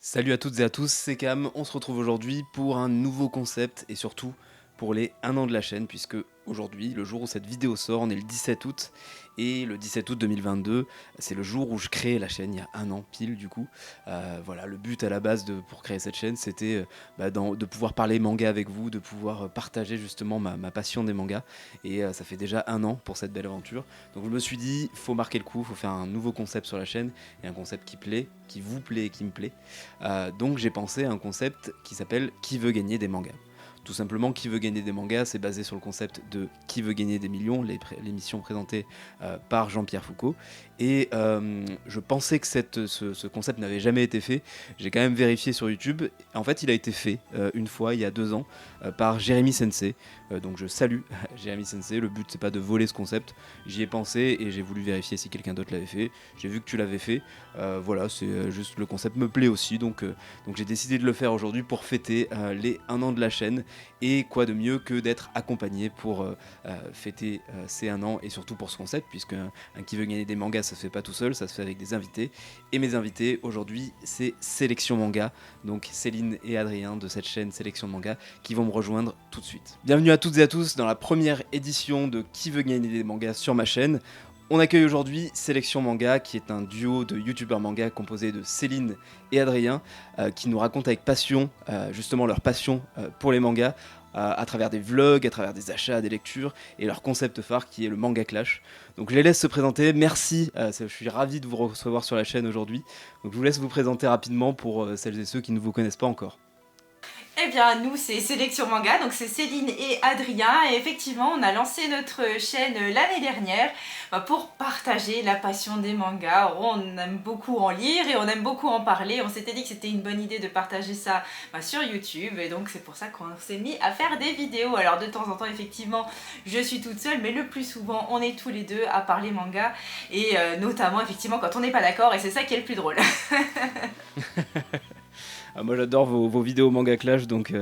Salut à toutes et à tous, c'est Cam. On se retrouve aujourd'hui pour un nouveau concept et surtout pour les 1 an de la chaîne, puisque aujourd'hui, le jour où cette vidéo sort, on est le 17 août et le 17 août 2022, c'est le jour où je crée la chaîne, il y a 1 an pile du coup. Voilà, le but à la base pour créer cette chaîne, c'était de pouvoir parler manga avec vous, de pouvoir partager justement ma passion des mangas. Et ça fait déjà 1 an pour cette belle aventure. Donc je me suis dit, faut marquer le coup, faut faire un nouveau concept sur la chaîne et un concept qui plaît, qui vous plaît et qui me plaît. Donc j'ai pensé à un concept qui s'appelle Qui veut gagner des mangas. Tout simplement, Qui veut gagner des mangas, c'est basé sur le concept de Qui veut gagner des millions, l'émission présentée par Jean-Pierre Foucault. Et je pensais que ce concept n'avait jamais été fait. J'ai quand même vérifié sur YouTube. En fait, il a été fait une fois, il y a 2 ans, par Jérémy Sensei. Donc je salue Jérémy Sensei. Le but, c'est pas de voler ce concept. J'y ai pensé et j'ai voulu vérifier si quelqu'un d'autre l'avait fait. J'ai vu que tu l'avais fait. Voilà, c'est juste le concept me plaît aussi. Donc j'ai décidé de le faire aujourd'hui pour fêter les 1 an de la chaîne. Et quoi de mieux que d'être accompagné pour fêter ces 1 an et surtout pour ce concept, puisque un Qui veut gagner des mangas, ça se fait pas tout seul, ça se fait avec des invités. Et mes invités aujourd'hui, c'est Sélection Manga, donc Céline et Adrien de cette chaîne Sélection Manga, qui vont me rejoindre tout de suite. Bienvenue à toutes et à tous dans la première édition de Qui veut gagner des mangas sur ma chaîne. On accueille aujourd'hui Sélection Manga, qui est un duo de youtubeurs manga composé de Céline et Adrien, qui nous racontent avec passion justement leur passion pour les mangas, à travers des vlogs, à travers des achats, des lectures, et leur concept phare qui est le Manga Clash. Donc je les laisse se présenter, merci, je suis ravi de vous recevoir sur la chaîne aujourd'hui. Donc je vous laisse vous présenter rapidement pour celles et ceux qui ne vous connaissent pas encore. Eh bien, nous, c'est Sélection Manga, donc c'est Céline et Adrien. Et effectivement, on a lancé notre chaîne l'année dernière pour partager la passion des mangas. On aime beaucoup en lire et on aime beaucoup en parler. On s'était dit que c'était une bonne idée de partager ça sur YouTube. Et donc, c'est pour ça qu'on s'est mis à faire des vidéos. Alors, de temps en temps, effectivement, je suis toute seule, mais le plus souvent, on est tous les deux à parler manga. Et notamment, effectivement, quand on n'est pas d'accord. Et c'est ça qui est le plus drôle. Moi j'adore vos vidéos Manga Clash, donc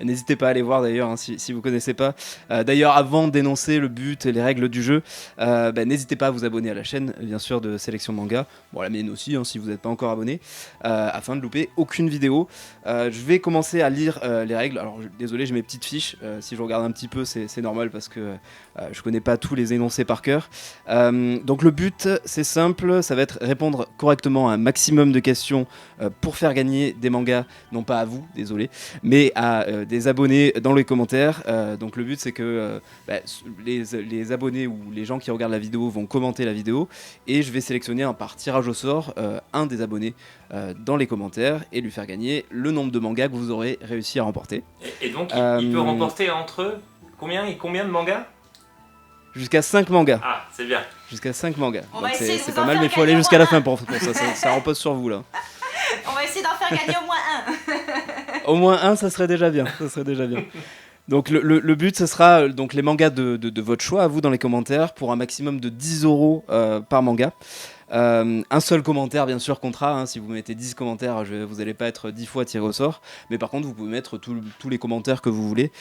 n'hésitez pas à aller voir d'ailleurs si vous connaissez pas. D'ailleurs, avant d'énoncer le but et les règles du jeu, n'hésitez pas à vous abonner à la chaîne bien sûr de Sélection Manga, bon la mienne aussi si vous n'êtes pas encore abonné, afin de louper aucune vidéo. Je vais commencer à lire les règles. Alors désolé, j'ai mes petites fiches, si je regarde un petit peu c'est normal parce que je connais pas tous les énoncés par cœur. Donc le but c'est simple, ça va être répondre correctement à un maximum de questions pour faire gagner des mangas, non pas à vous, désolé, mais à des abonnés dans les commentaires. Donc le but c'est que les abonnés ou les gens qui regardent la vidéo vont commenter la vidéo et je vais sélectionner par tirage au sort un des abonnés dans les commentaires et lui faire gagner le nombre de mangas que vous aurez réussi à remporter. Et donc il peut remporter entre combien et combien de mangas? Jusqu'à 5 mangas. Ah, c'est bien. Jusqu'à 5 mangas. On Donc va essayer de c'est vous pas en mal, faire mais il faut gagner aller au jusqu'à moins la fin un. pour ça repose sur vous là. On va essayer d'en faire gagner au moins un. Au moins un, ça serait déjà bien. Ça serait déjà bien. Donc le but, ce sera donc les mangas de votre choix à vous dans les commentaires pour un maximum de 10 euros par manga. Un seul commentaire, bien sûr, comptera. Si vous mettez 10 commentaires, vous n'allez pas être 10 fois tiré au sort. Mais par contre, vous pouvez mettre tous les commentaires que vous voulez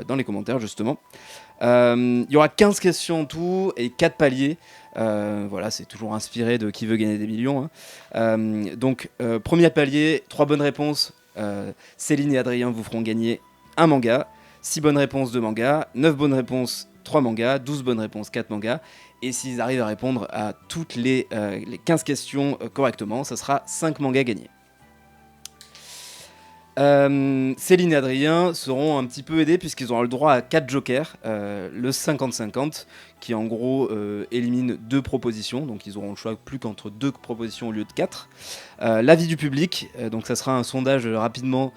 dans les commentaires, justement. Il y aura 15 questions en tout et 4 paliers. Voilà, c'est toujours inspiré de Qui veut gagner des millions. Donc, premier palier, 3 bonnes réponses. Céline et Adrien vous feront gagner un manga. 6 bonnes réponses, 2 mangas. 9 bonnes réponses, 3 mangas. 12 bonnes réponses, 4 mangas. Et s'ils arrivent à répondre à toutes les 15 questions correctement, ça sera 5 mangas gagnés. Céline et Adrien seront un petit peu aidés puisqu'ils auront le droit à 4 jokers, le 50-50 qui en gros élimine 2 propositions, donc ils auront le choix plus qu'entre 2 propositions au lieu de 4. L'avis du public, donc ça sera un sondage rapidement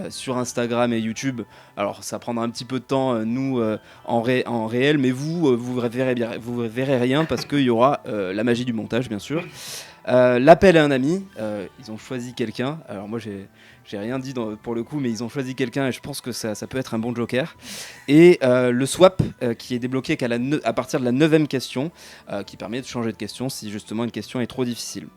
sur Instagram et YouTube. Alors ça prendra un petit peu de temps nous en réel, mais vous verrez rien parce qu'il y aura la magie du montage bien sûr. L'appel à un ami, ils ont choisi quelqu'un. Alors moi j'ai rien dit pour le coup, mais ils ont choisi quelqu'un et je pense que ça peut être un bon joker. Et le swap qui est débloqué à partir de la 9e question, qui permet de changer de question si justement une question est trop difficile.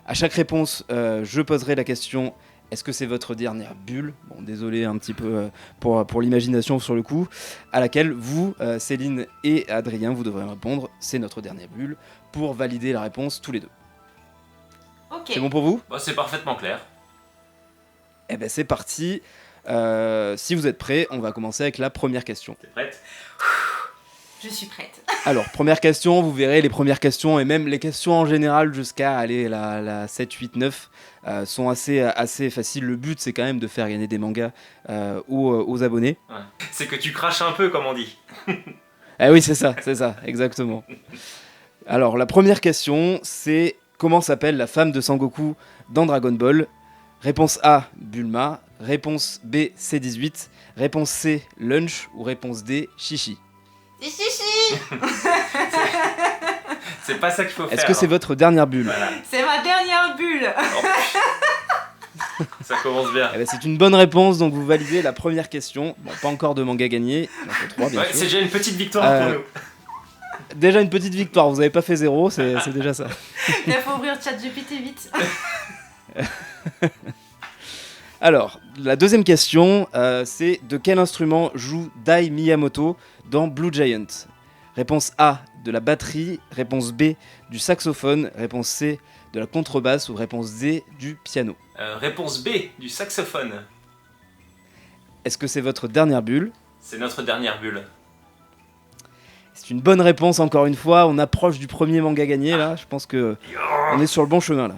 À chaque réponse, je poserai la question: est-ce que c'est votre dernière bulle? Bon, désolé un petit peu pour l'imagination sur le coup. À laquelle vous, Céline et Adrien, vous devrez répondre: c'est notre dernière bulle, pour valider la réponse tous les deux. Ok. C'est bon pour vous? Bah, c'est parfaitement clair. Eh ben c'est parti. Si vous êtes prêts, on va commencer avec la première question. T'es prête? Je suis prête. Alors, première question, vous verrez, les premières questions, et même les questions en général jusqu'à aller la 7, 8, 9, sont assez faciles. Le but, c'est quand même de faire gagner des mangas aux abonnés. Ouais. C'est que tu craches un peu, comme on dit. Eh oui, c'est ça, exactement. Alors, la première question, c'est comment s'appelle la femme de Sangoku dans Dragon Ball? Réponse A, Bulma. Réponse B, C18. Réponse C, Lunch. Ou réponse D, Chichi. Chichi. C'est pas ça qu'il faut faire. Est-ce que c'est votre dernière bulle? Voilà. C'est ma dernière bulle. Oh. Ça commence bien. Eh ben, c'est une bonne réponse, donc vous validez la première question. Bon, pas encore de manga gagné, il en faut 3 bien Ouais, sûr. c'est déjà une petite victoire pour nous. Déjà une petite victoire, vous n'avez pas fait 0, c'est déjà ça. Il faut ouvrir ChatGPT vite. Alors, la deuxième question, c'est de quel instrument joue Dai Miyamoto dans Blue Giant? Réponse A, de la batterie. Réponse B, du saxophone. Réponse C, de la contrebasse. Ou réponse D, du piano. Réponse B, du saxophone. Est-ce que c'est votre dernière bulle? C'est notre dernière bulle. C'est une bonne réponse encore une fois, on approche du premier manga gagné là, je pense que on est sur le bon chemin là.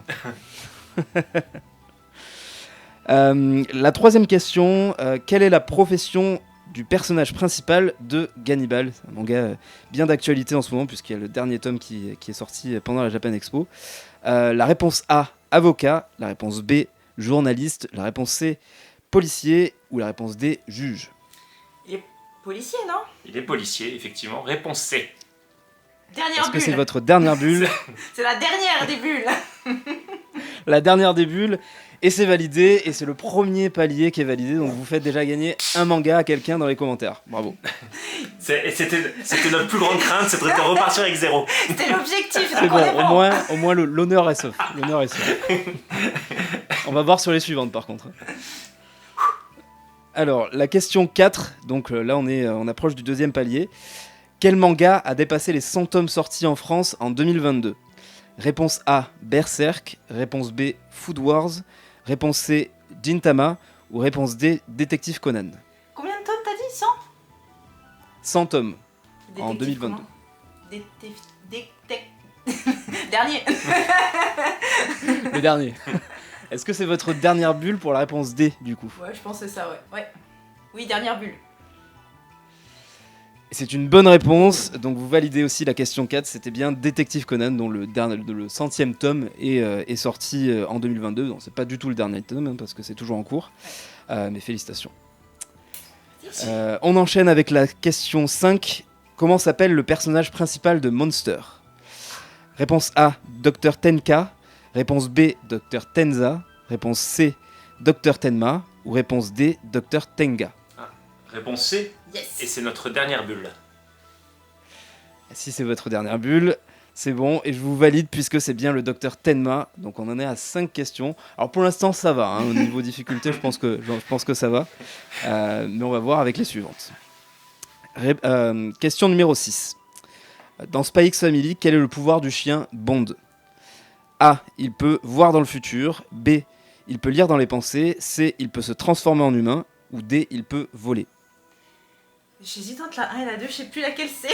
La troisième question, quelle est la profession du personnage principal de Gannibal? C'est un manga bien d'actualité en ce moment puisqu'il y a le dernier tome qui est sorti pendant la Japan Expo. La réponse A, avocat. La réponse B, journaliste. La réponse C, policier. Ou la réponse D, juge. Il est policier, non? Il est policier, effectivement. Réponse C. Dernière Est-ce que bulle. c'est votre dernière bulle? C'est la dernière des bulles. La dernière des bulles. Et c'est validé, et c'est le premier palier qui est validé, donc vous faites déjà gagner un manga à quelqu'un dans les commentaires. Bravo. C'était notre plus grande crainte, c'était de repartir avec 0. C'était l'objectif. C'est donc on est bon, au moins l'honneur est sauf. L'honneur est sauf. On va voir sur les suivantes par contre. Alors, la question 4, donc là on approche du deuxième palier. Quel manga a dépassé les 100 tomes sortis en France en 2022? Réponse A, Berserk. Réponse B, Food Wars. Réponse C, Gintama. Ou réponse D, Détective Conan. Combien de tomes t'as dit? 100? 100 tomes en Détective 2022. Dernier. Le dernier. Est-ce que c'est votre dernière bulle pour la réponse D du coup? Ouais, je pense que c'est ça, ouais. Oui, dernière bulle. C'est une bonne réponse, donc vous validez aussi la question 4, c'était bien Détective Conan, dont le 100e tome est sorti en 2022. Donc c'est pas du tout le dernier tome, hein, parce que c'est toujours en cours, mais félicitations. On enchaîne avec la question 5. Comment s'appelle le personnage principal de Monster? Réponse A, Dr Tenka. Réponse B, Dr Tenza. Réponse C, Dr Tenma. Ou réponse D, Dr Tenga. Réponse C. Yes. Et c'est notre dernière bulle. Si c'est votre dernière bulle, c'est bon, et je vous valide puisque c'est bien le Dr Tenma, donc on en est à 5 questions. Alors pour l'instant ça va, hein, au niveau difficulté je pense que ça va, mais on va voir avec les suivantes. Question numéro 6. Dans Spy X Family, quel est le pouvoir du chien Bond? A. Il peut voir dans le futur. B. Il peut lire dans les pensées. C. Il peut se transformer en humain. Ou D. Il peut voler. J'hésite entre la 1 et la 2, je sais plus laquelle c'est.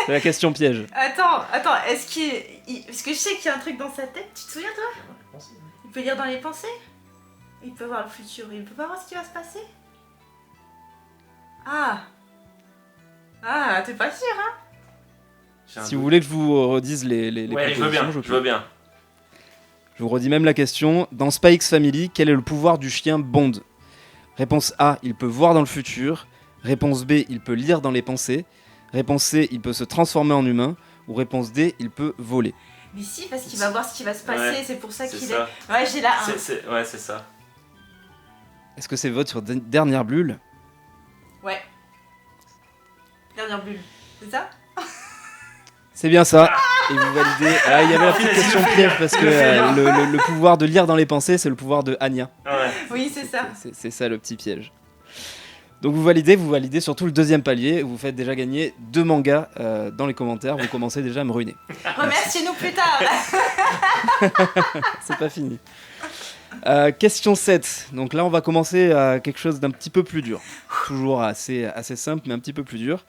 C'est la question piège. Attends, parce que je sais qu'il y a un truc dans sa tête, tu te souviens toi? Il peut lire dans les pensées? Il peut voir le futur, il peut pas voir ce qui va se passer? Ah, t'es pas sûr, hein? Si vous voulez que je vous redise les ouais, propositions, je veux bien. Je vous redis même la question. Dans Spy X Family, quel est le pouvoir du chien Bond? Réponse A, il peut voir dans le futur. Réponse B, il peut lire dans les pensées. Réponse C, il peut se transformer en humain. Ou réponse D, il peut voler. Mais si, parce qu'il va voir ce qui va se passer, Ouais, c'est pour ça c'est qu'il ça. est... Ouais, j'ai la 1. Ouais, c'est ça. Est-ce que c'est votre dernière bulle? Ouais. Dernière bulle, c'est ça? C'est bien ça. Et vous validez. Ah, il y avait la petite question piège parce que le pouvoir de lire dans les pensées, c'est le pouvoir de Anya. Ouais. Oui, c'est ça. C'est ça le petit piège. Donc vous validez surtout le deuxième palier. Vous faites déjà gagner 2 mangas dans les commentaires. Vous commencez déjà à me ruiner. Remerciez-nous plus tard. C'est pas fini. Question 7. Donc là, on va commencer à quelque chose d'un petit peu plus dur. Toujours assez simple, mais un petit peu plus dur.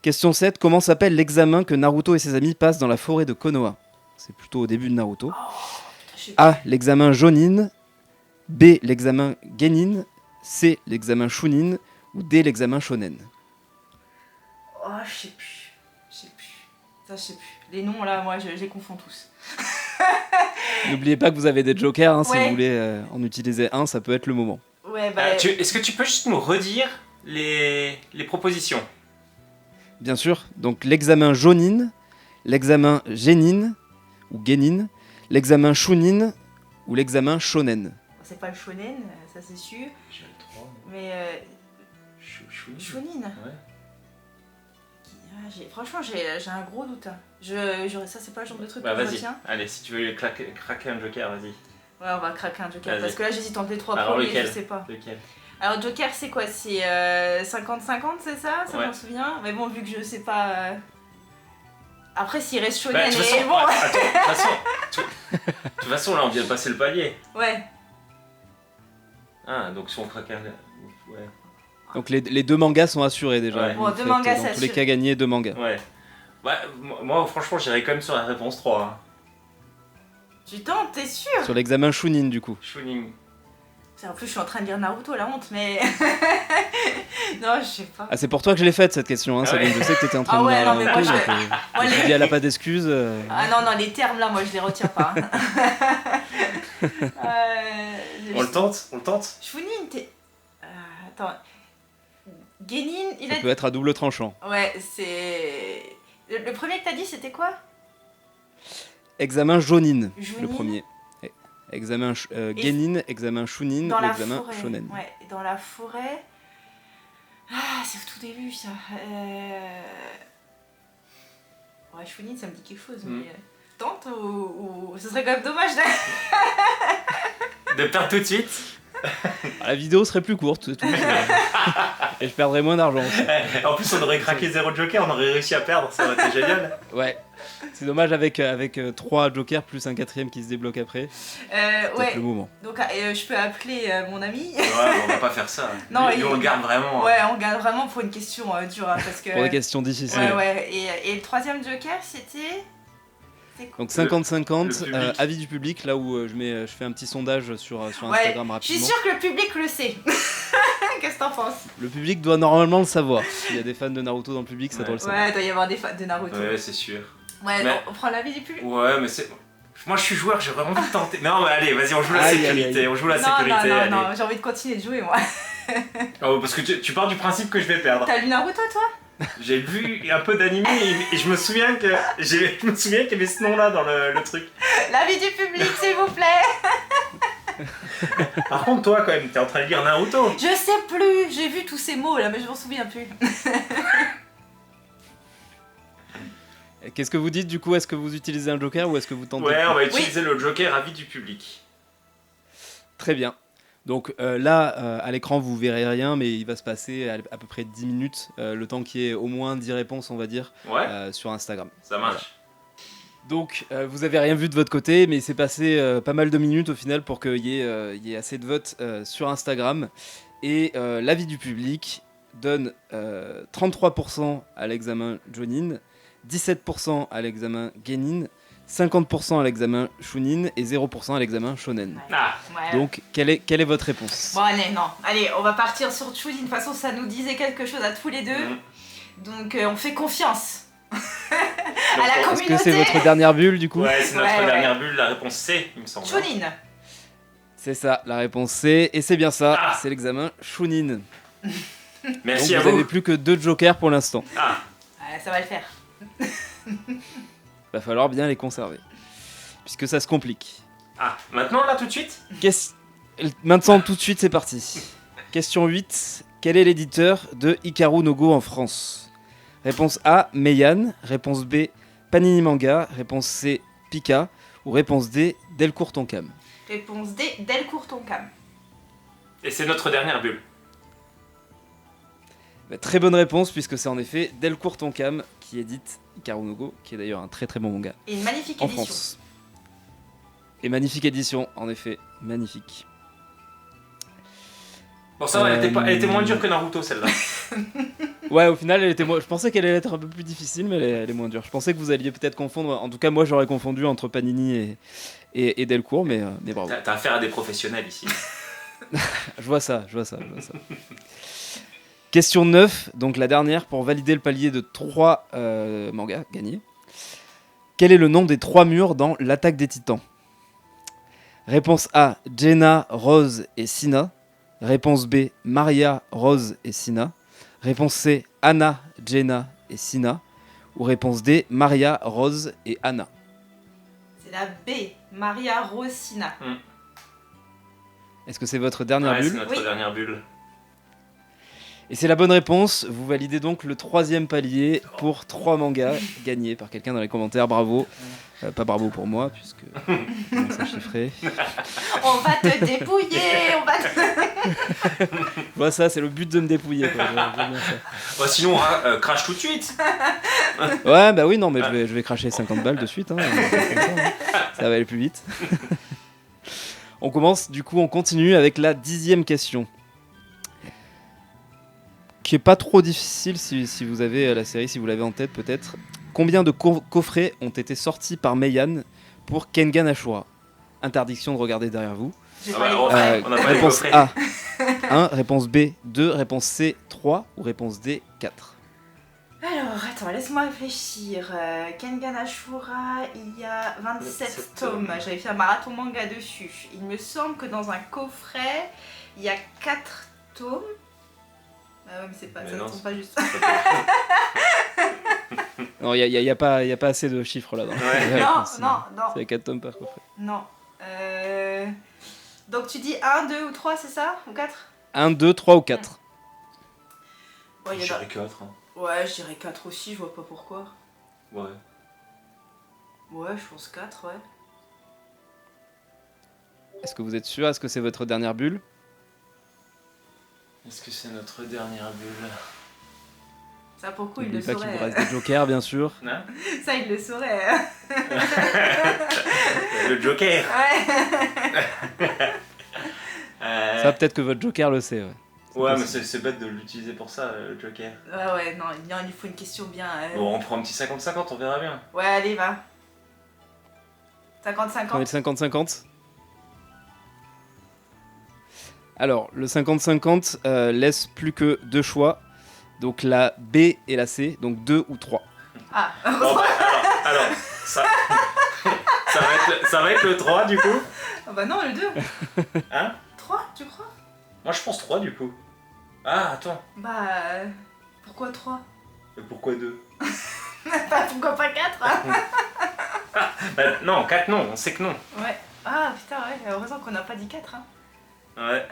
Question 7. Comment s'appelle l'examen que Naruto et ses amis passent dans la forêt de Konoha? C'est plutôt au début de Naruto. Je sais A. L'examen Jonin. B. L'examen Genin. C. L'examen Shunin. Ou D. L'examen Shonen. Oh, je sais plus. Ça, je sais plus. Les noms, là, moi, je les confonds tous. N'oubliez pas que vous avez des jokers. Hein, Si Ouais. vous voulez en utiliser un, ça peut être le moment. Ouais, bah... Est-ce que tu peux juste nous redire les propositions? Bien sûr. Donc l'examen Jonin, l'examen Genin ou Genin, l'examen Shunin ou l'examen Shonen. C'est pas le shonen, ça c'est sûr. J'ai le 3. Mais shonen. Ouais. Franchement, j'ai un gros doute. Hein. Ça, c'est pas le genre de truc Bah que je vas-y, retiens. allez, si tu veux craquer un joker, vas-y. Ouais, on va craquer un joker. Vas-y. Parce que là, j'hésite entre les trois Alors, premiers, lequel je sais pas. Lequel? Alors, joker, c'est quoi? C'est 50-50, c'est ça? Ça, Ouais. m'en souviens. Mais bon, vu que je sais pas. Après, s'il reste shonen Bah, de toute et façon, bon. de toute façon, là, on vient de passer le palier. Ouais. Ah, donc si on craque un... Ouais. Donc les deux mangas sont assurés déjà. Ouais. Vous Bon, deux faites, mangas, dans c'est tous les assuré. cas gagner 2 mangas. Ouais. Ouais, moi, franchement, j'irais quand même sur la réponse 3. Hein. Tu tentes, t'es sûr? Sur l'examen Shunin du coup. Shunin. En plus, je suis en train de lire Naruto, la honte, mais. Non, je sais pas. Ah c'est pour toi que je l'ai faite cette question. Hein, Ah Sabine. ouais. Je sais que t'étais en train Ah de ouais, lire non, mais moi, Naruto, je- donc, Moi, je me les- dis elle a pas d'excuses. Ah non, non, les termes là, moi, je les retiens pas. Hein. On le tente? On le tente? Shunin, t'es. Attends. Genin, il Ça a. peut être à double tranchant. Ouais, c'est. Le premier que t'as dit, c'était quoi? Examen Jonin, Jonin. le premier. Examen Genin, examen Shunin Dans ou la examen forêt. Shonen. Ouais, dans la forêt. Ah, c'est au tout début ça. Ouais, Shunin, ça me dit quelque chose, Mm. mais. Tente ou. Ce serait quand même dommage de. De perdre tout de suite? Ah, la vidéo serait plus courte, c'est tout. Et je perdrais moins d'argent. En plus, on aurait craqué 0 joker, on aurait réussi à perdre, ça aurait été génial. Ouais. C'est dommage avec 3 jokers plus un 4ème qui se débloque après. C'est Ouais, le moment. donc je peux appeler mon ami. Ouais, on va pas faire ça. Non, Lui, on le garde vraiment. Ouais, on gagne vraiment pour une question dure, hein, parce que. Pour des questions difficiles. Ouais, ouais. Et le troisième joker, c'était. Donc 50-50, le public. avis du public, là où je fais un petit sondage sur Ouais, Instagram je suis rapidement. sûre que le public le sait. Qu'est-ce que t'en penses? Le public doit normalement le savoir. S'il y a des fans de Naruto dans le public, ça Ouais. doit le savoir. Ouais, il doit y avoir des fans de Naruto. Ouais, c'est sûr. Ouais, Mais- on prend l'avis du public. Ouais, mais c'est. Moi, je suis joueur, j'ai vraiment envie de tenter. Non, mais allez, vas-y, on joue la Aïe, sécurité. aïe, aïe. On joue la Non, sécurité. non, allez. non, j'ai envie de continuer de jouer, moi. Oh, parce que tu pars du principe que je vais perdre. T'as lu Naruto, toi? J'ai vu un peu d'anime et je me souviens qu'il y avait ce nom-là dans le truc. L'avis du public, s'il vous plaît. Par contre, toi, quand même, t'es en train de lire Naruto. Je sais plus, j'ai vu tous ces mots là, mais je m'en souviens plus. Qu'est-ce que vous dites du coup? Est-ce que vous utilisez un joker ou est-ce que vous tentez? Ouais, on va utiliser le joker avis du public. Très bien. Donc là, à l'écran, vous verrez rien, mais il va se passer à peu près 10 minutes, le temps qu'il y ait au moins 10 réponses, on va dire, Ouais, sur Instagram. ça marche. Donc, vous avez rien vu de votre côté, mais il s'est passé pas mal de minutes au final pour qu'il y ait assez de votes sur Instagram. Et l'avis du public donne 33% à l'examen Jonin, 17% à l'examen Genin, 50% à l'examen Shunin et 0% à l'examen Shonen. Ah, Ouais. Donc, quelle est votre réponse? Bon, allez, non. Allez, on va partir sur Chunin. De toute façon, ça nous disait quelque chose à tous les deux. Donc, on fait confiance. À la Est-ce communauté. que c'est votre dernière bulle du coup? Ouais, c'est notre Ouais, dernière bulle, la réponse C, il me semble. Chunin. C'est ça, la réponse C, et c'est bien ça, Ah. c'est l'examen Shunin. Merci Donc à vous vous. avez plus que 2 jokers pour l'instant. Ah, Ouais, ça va le faire. Va falloir bien les conserver, puisque ça se complique. ah, maintenant là tout de suite? Maintenant tout de suite c'est parti. Question 8, quel est l'éditeur de Hikaru no Go en France? Réponse A, Meian, réponse B, Panini Manga, réponse C, Pika, ou réponse D, Delcourt Tonkam. Réponse D, Delcourt Tonkam. Et c'est notre dernière bulle. Bah, très bonne réponse, puisque c'est en effet Delcourt Tonkam qui édite Hikaru no Go, qui est d'ailleurs un très très bon manga Et une magnifique en édition. France. Et magnifique édition, en effet, magnifique. Bon, ça va, elle était moins dure que Naruto, celle-là. Ouais, au final, je pensais qu'elle allait être un peu plus difficile, mais elle est moins dure. Je pensais que vous alliez peut-être confondre. En tout cas, moi, j'aurais confondu entre Panini et Delcourt, mais bravo. T'as affaire à des professionnels ici. Je vois ça. Question 9, donc la dernière, pour valider le palier de 3 mangas gagnés. Quel est le nom des 3 murs dans l'Attaque des Titans? Réponse A, Jenna, Rose et Sina. Réponse B, Maria, Rose et Sina. Réponse C, Anna, Jenna et Sina. Ou réponse D, Maria, Rose et Anna. C'est la B, Maria Rosina. Est-ce que c'est votre dernière bulle? C'est notre dernière bulle. Et c'est la bonne réponse. Vous validez donc le 3e palier pour 3 mangas gagnés par quelqu'un dans les commentaires. Bravo. Pas bravo pour moi, puisque je commence à chiffrer. On va te dépouiller, Voilà, ça, c'est le but de me dépouiller. Quoi. J'aime bien ça. Bah, sinon, crache tout de suite. Ouais, bah oui, non, mais je vais cracher 50 balles de suite. Hein, ça va aller plus vite. On continue avec la 10e question. Qui est pas trop difficile si vous avez la série, si vous l'avez en tête peut-être. Combien de coffrets ont été sortis par Meian pour Kengan Ashura? Interdiction de regarder derrière vous. On a pas les Réponse coffrets. A, 1. Réponse B, 2. Réponse C, 3. Ou réponse D, 4. Alors, attends, laisse-moi réfléchir. Kengan Ashura, il y a 27 tomes. J'avais fait un marathon manga dessus. Il me semble que dans un coffret, il y a 4 tomes. Ah ouais, mais c'est pas, Mais ça non, ne tombe pas juste. Non, il n'y a pas assez de chiffres là. Dans Ouais. la réponse. Non. C'est 4 tomes par coffret. Non. Donc tu dis 1, 2 ou 3, c'est ça? Ou 4? 1, 2, 3 ou 4. Ouais, Je dirais 4. Hein. Ouais, je dirais 4 aussi, je vois pas pourquoi. Ouais. Ouais, je pense 4, ouais. Est-ce que vous êtes sûr? Est-ce que c'est votre dernière bulle? Est-ce que c'est notre dernière bulle? Ça, pour le coup, il N'oubliez le pas qu'il vous saurait. reste des jokers, bien sûr. Hein? Ça, il le saurait. Le Joker. Ouais. Ça, peut-être que votre joker le sait. Ouais, Ouais, mais possible. c'est bête de l'utiliser pour ça, le Joker. Ouais, non, il faut une question bien. Bon, on prend un petit 50-50, on verra bien. Ouais, allez, va. Prenez le 50-50. 50-50. Alors, le 50-50 laisse plus que 2 choix. Donc la B et la C, donc 2 ou 3. Ah, Bon, bah, alors ça, ça va être le 3 du coup. Ah bah non, le 2. Hein? 3, tu crois? Moi je pense 3 du coup. Ah, attends. Bah, pourquoi 3? Et pourquoi 2? Bah, pourquoi pas 4 hein? Bah, non, 4 non, on sait que non. Ouais. Ah, putain, ouais, heureusement qu'on n'a pas dit 4. Hein. Ouais.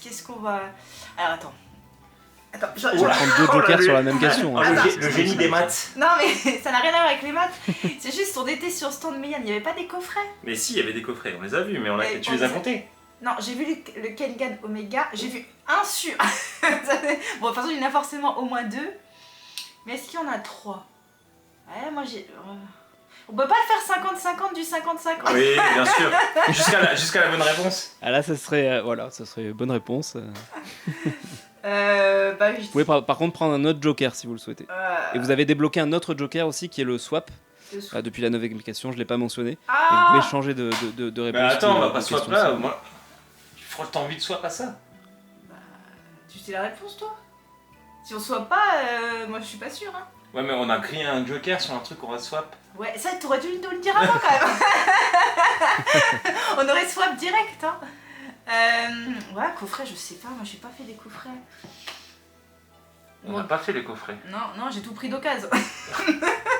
Qu'est-ce qu'on va... Alors, attends. Attends, Je vais prendre 2 jokers sur la même question. Oh, hein. le génie des maths. Non, mais ça n'a rien à voir avec les maths. C'est juste, on était sur stand Meian, il n'y avait pas des coffrets. Mais si, il y avait des coffrets, on les a vus, mais tu on les as les a- comptés. Non, j'ai vu le Kengan Omega, j'ai vu un sur... Bon, de toute façon, il y en a forcément au moins 2. Mais est-ce qu'il y en a 3? Ouais, moi j'ai... On peut pas le faire 50-50 du 50-50. Oui, bien sûr. Jusqu'à la bonne réponse. Ah là, ça serait bonne réponse. Bah, Vous pouvez par contre prendre un autre joker si vous le souhaitez. Et vous avez débloqué un autre joker aussi qui est le swap. Depuis la nouvelle application, je l'ai pas mentionné. Et vous Ah pouvez changer de réponse. Mais attends, on va de pas swap question là. si- Moi, t'as envie de swap à ça? Tu sais la réponse, toi? Si on soit pas, moi je suis pas sûre. Hein. Ouais, mais on a créé un joker sur un truc qu'on va swap. Ouais, ça t'aurais dû nous le dire avant quand même. On aurait swap direct. Hein. Ouais, coffret, je sais pas, moi j'ai pas fait des coffrets. On n'a pas fait les coffrets. Non, j'ai tout pris d'occasion.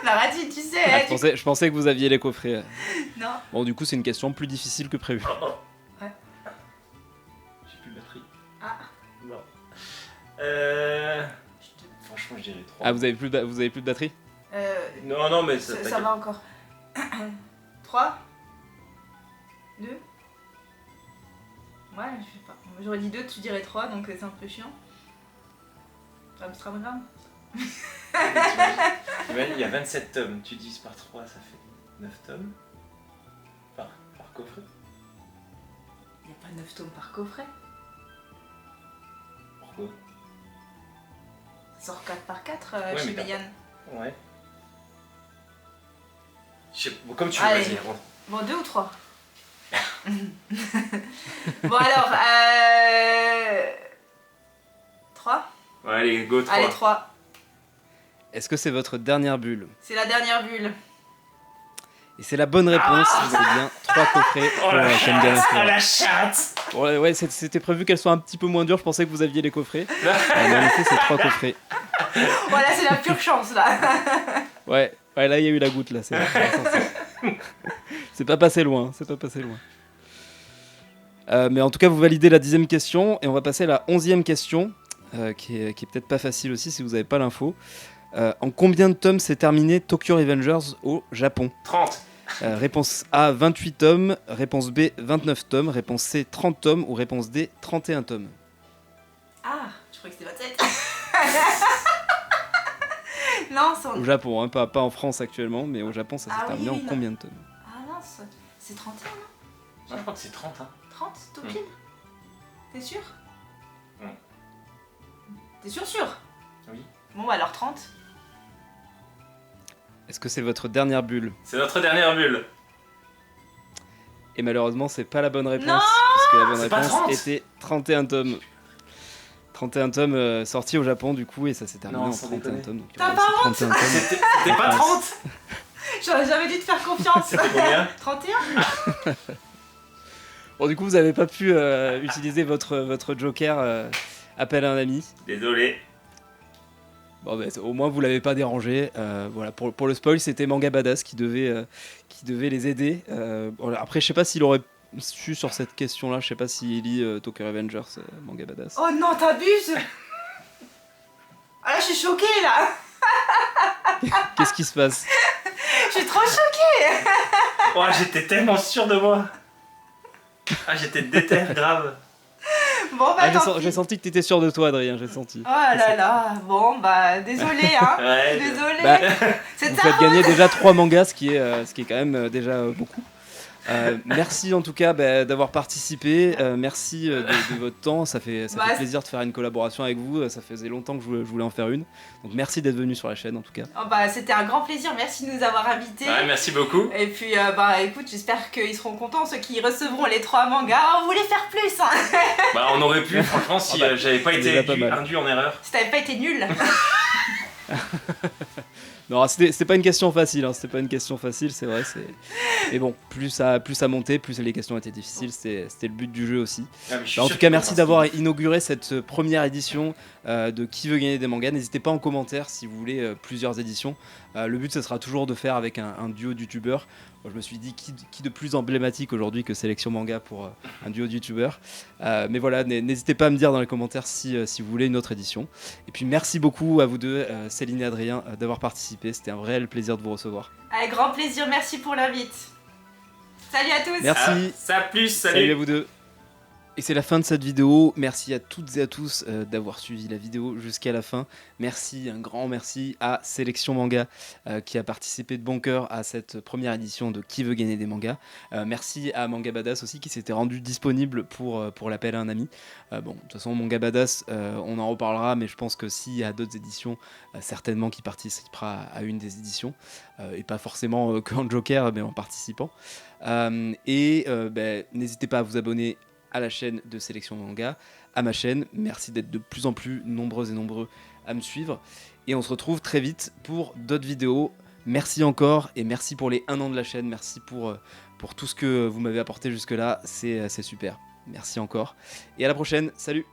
La radine, tu sais. Ah, hein, je pensais que vous aviez les coffrets. Non. Bon, du coup, c'est une question plus difficile que prévu. Ouais. J'ai plus de batterie. Ah. Non. Franchement, je dirais 3. Ah, vous avez plus de batterie? Non, mais Ça va encore. 3 2 Ouais, je sais pas. J'aurais dit 2, tu dirais 3, donc c'est un peu chiant. Amsterdam. Il y a 27 tomes. Tu divises par 3, ça fait 9 tomes. Par coffret. Il n'y a pas 9 tomes par coffret. Pourquoi? Ça sort 4 par 4 Ouais, chez mais t'as- Mégane. Ouais. Bon, comme tu veux, Allez. vas-y. Bon. Bon, 2 ou 3. Bon alors, 3. Ouais, allez, go 3. Allez, 3. Est-ce que c'est votre dernière bulle? C'est la dernière bulle. Et c'est la bonne réponse, vous avez bien 3 coffrets Oh pour la chaîne Game of chatte! Oh Thrones. la chatte! Ouais, c'était prévu qu'elle soit un petit peu moins dure, je pensais que vous aviez les coffrets. Mais en effet, c'est 3 coffrets. Voilà, c'est la pure chance là. Ouais, là il y a eu la goutte là, c'est pas passé loin, c'est pas passé loin. Mais en tout cas, vous validez la 10e question et on va passer à la 11e question, qui est peut-être pas facile aussi si vous n'avez pas l'info. En combien de tomes s'est terminé Tokyo Revengers au Japon? 30. Réponse A, 28 tomes. Réponse B, 29 tomes. Réponse C, 30 tomes. Ou réponse D, 31 tomes. Ah, je croyais que c'était 27. Non, c'est en... Au Japon, hein, pas en France actuellement, mais au Japon, ça s'est Ah oui, terminé en oui, non. combien de tomes? Ah non, c'est 31, non? Moi, je crois que c'est 30. Hein. 30, tout pile? T'es sûr? Ouais. T'es sûr? Oui. Bon, bah alors 30. Est-ce que c'est votre dernière bulle? C'est notre dernière bulle. Et malheureusement, c'est pas la bonne réponse. Non, puisque la bonne c'est pas réponse 30. était 31 tomes. 31 tomes sortis au Japon, du coup, et ça s'est terminé Non, en sans 31 déconner. tomes. Donc, il y T'as aura pas aussi honte 31 tomes. C'était pas 30. J'aurais jamais dû te faire confiance. C'était combien? 31? Bon, du coup, vous avez pas pu utiliser votre joker appel à un ami. Désolé. Bon, bah, au moins, vous l'avez pas dérangé. Voilà, pour le spoil, c'était Manga Badass qui devait les aider. Voilà, après, je sais pas s'il aurait su sur cette question-là. Je sais pas s'il lit Tokyo Revengers, Manga Badass. Oh non, t'abuses. Ah là, je suis choquée là. Qu'est-ce qui se passe? Je suis trop choquée. Oh, j'étais tellement sûr de moi. Ah, j'étais déter grave. Bon, bah tant pis. J'ai senti que t'étais sûr de toi, Adrien. J'ai senti. Oh là là. Bon, bah désolé, hein. Ouais. Désolé. Bah, C'est Vous ta faites faute. gagner déjà 3 mangas, ce qui est quand même déjà beaucoup. Merci en tout cas d'avoir participé. Merci de votre temps. Ça fait Bah, plaisir de faire une collaboration avec vous. Ça faisait longtemps que je voulais en faire une. Donc merci d'être venu sur la chaîne en tout cas. Oh, bah, c'était un grand plaisir. Merci de nous avoir invités. Ouais, merci beaucoup. Et puis, bah écoute, j'espère qu'ils seront contents, ceux qui recevront les 3 mangas. On voulait faire plus, hein. Bah, on aurait pu, franchement, si bah, j'avais pas c'est été déjà pas mal. induit en erreur. Si t'avais pas été nul. Non, c'était pas une question facile. Hein, c'était pas une question facile, c'est vrai. Mais bon, plus ça montait, plus les questions étaient difficiles. C'était le but du jeu aussi. Ah, mais je suis En sûr tout cas, que merci c'est d'avoir inauguré cette première édition de Qui veut gagner des mangas. N'hésitez pas en commentaire si vous voulez plusieurs éditions. Le but, ce sera toujours de faire avec un duo de youtubeurs. Moi, je me suis dit qui de plus emblématique aujourd'hui que Sélection Manga pour un duo de youtubeurs. Mais voilà, n'hésitez pas à me dire dans les commentaires si vous voulez une autre édition. Et puis merci beaucoup à vous deux, Céline et Adrien, d'avoir participé. C'était un réel plaisir de vous recevoir. Avec grand plaisir, merci pour l'invite. Salut à tous. Merci. Ah, ça plus, Salut à vous deux. Et c'est la fin de cette vidéo. Merci à toutes et à tous d'avoir suivi la vidéo jusqu'à la fin. Merci, un grand merci à Sélection Manga qui a participé de bon cœur à cette première édition de Qui veut gagner des mangas. Merci à Manga Badass aussi qui s'était rendu disponible pour l'appel à un ami. Bon, de toute façon, Manga Badass, on en reparlera, mais je pense que s'il y a d'autres éditions, certainement qu'il participera à une des éditions. Et pas forcément qu'en Joker, mais en participant. N'hésitez pas à vous abonner à la chaîne de Sélection Manga, à ma chaîne. Merci d'être de plus en plus nombreuses et nombreux à me suivre. Et on se retrouve très vite pour d'autres vidéos. Merci encore et merci pour les 1 an de la chaîne. Merci pour tout ce que vous m'avez apporté jusque-là. C'est super. Merci encore. Et à la prochaine. Salut!